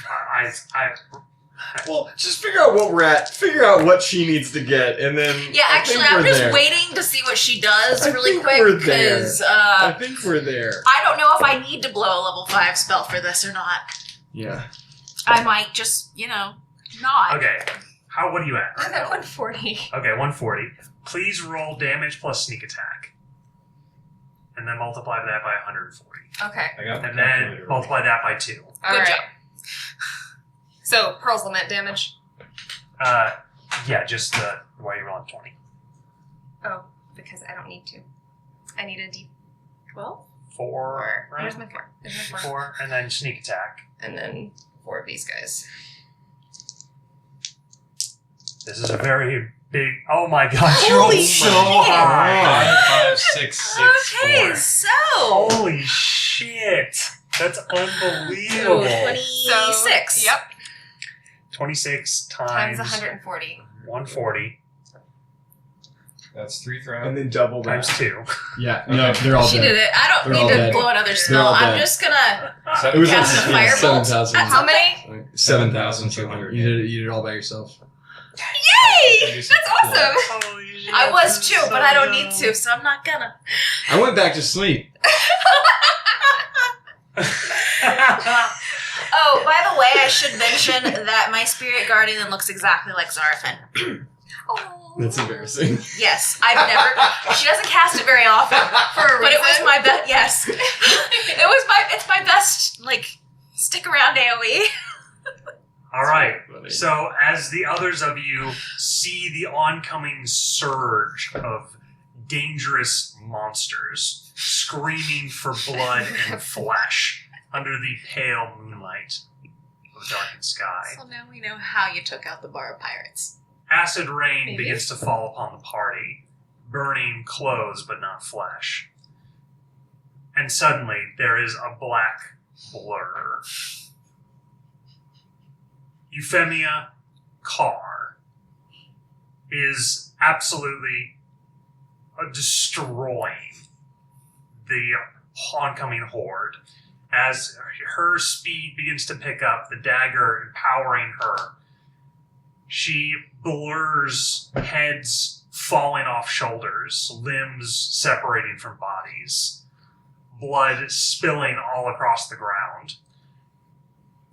I Well, just figure out what we're at. Figure out what she needs to get, and then Yeah, I actually, think I'm we're just there. waiting to see what she does I really think quick we're there. because I think we're there. I don't know if I need to blow a level 5 spell for this or not. Yeah. I might just, not. okay. What are you at right I'm at now? 140. Okay, 140. Please roll damage plus sneak attack. And then multiply that by 140. Okay. I got my And then calculator. multiply that by 2. Alright. job. So, Pearl's Lament damage. Yeah, just why you're rolling 20. Oh, because I don't need to. I need a D12? 4, right? Where's my 4? There's my 4. 4, and then sneak attack. And then 4 of these guys. This is a very big. Oh my gosh, you're Holy so shit. high. 5, 6, 6, Okay, 4. so. Holy shit. That's unbelievable. 26. Yep. 26 Times times 140. 140 That's 3 throughout. And then double that. times 2. Yeah. No, they're all She dead. did it. I don't They're all need to dead. blow another spell. all I'm dead. just gonna. It was Cast a firebolt. 7,000. How many? 7,200. You did it all by yourself. Yay! That's awesome! Holy shit. I was too, but I don't need to, so I'm not gonna. I went back to sleep. Oh, by the way, I should mention that my Spirit Guardian looks exactly like Zarafin. Oh. That's embarrassing. Yes, I've never. She doesn't cast it very often, For a but it was reason? my best. Yes, It's my best. Stick around AOE. All right. Funny. So, as the others of you see the oncoming surge of dangerous monsters screaming for blood and flesh under the pale moonlight of the darkened sky, So now we know how you took out the bar of pirates. acid rain Maybe. begins to fall upon the party, burning clothes but not flesh. And suddenly, there is a black blur. Euphemia Carr is absolutely destroying the oncoming horde as her speed begins to pick up, the dagger empowering her, she blurs heads falling off shoulders, limbs separating from bodies, blood spilling all across the ground.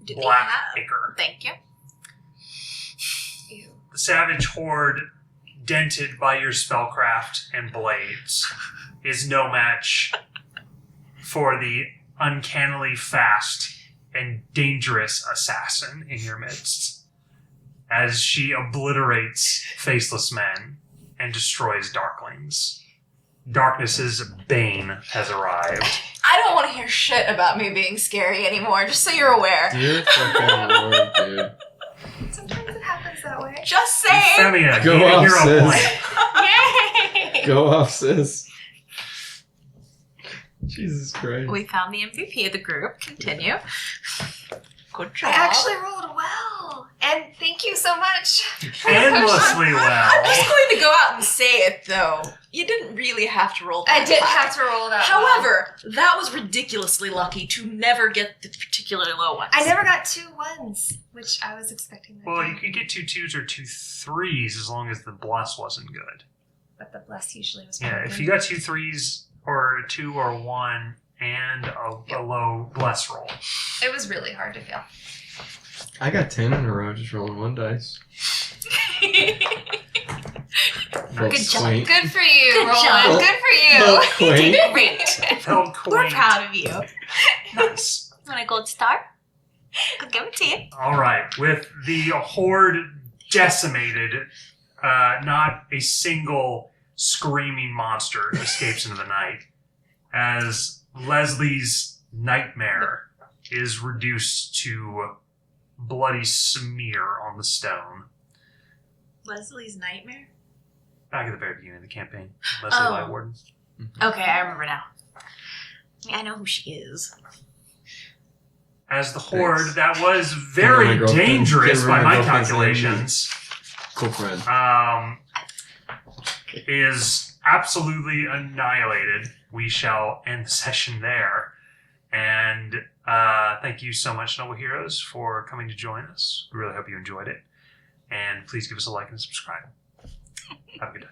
Do Black they have... ichor. Thank you. Ew. The savage horde, dented by your spellcraft and blades, is no match for the uncannily fast and dangerous assassin in your midst, as she obliterates faceless men and destroys darklings. Darkness's Bane has arrived. I don't want to hear shit about me being scary anymore, just so you're aware. You're fucking lord, dude. Sometimes it happens that way. Just saying. Femia, Go gain a off, hero sis. point. Yay! Go off, sis. Jesus Christ. We found the MVP of the group. Continue. Good I job. actually rolled well, and thank you so much. Endlessly I'm just well. going to go out and say it, though. You didn't really have to roll that I didn't high. have to roll that. However, that was ridiculously lucky to never get the particularly low ones. I never got 2 1s, which I was expecting. that Well, to you could get 2 2s or 2 3s as long as the bless wasn't good. but the bless usually was. Yeah, pretty if good. you got 2 3s or 2 or 1 and a low bless roll. It was really hard to fail. I got 10 in a row just rolling 1 dice. Good job. Quaint. Good for you, Good Roland. job. Good for you. Felt quaint. Great. Felt We're quaint. proud of you. Nice. Want a gold star? I'll give it to you. All right, with the horde decimated, not a single screaming monster escapes into the night, as Leslie's nightmare is reduced to bloody smear on the stone. Leslie's nightmare? Back at the very beginning of the campaign, Leslie Oh. Lightwarden. Okay, I remember now. I know who she is. As the horde, Thanks. that was Can't very remember my girlfriend- dangerous can't by remember my my girlfriend's name. calculations. Cool friend. Is absolutely annihilated. We shall end the session there. And thank you so much, Noble Heroes, for coming to join us. We really hope you enjoyed it. And please give us a like and subscribe. Have a good day.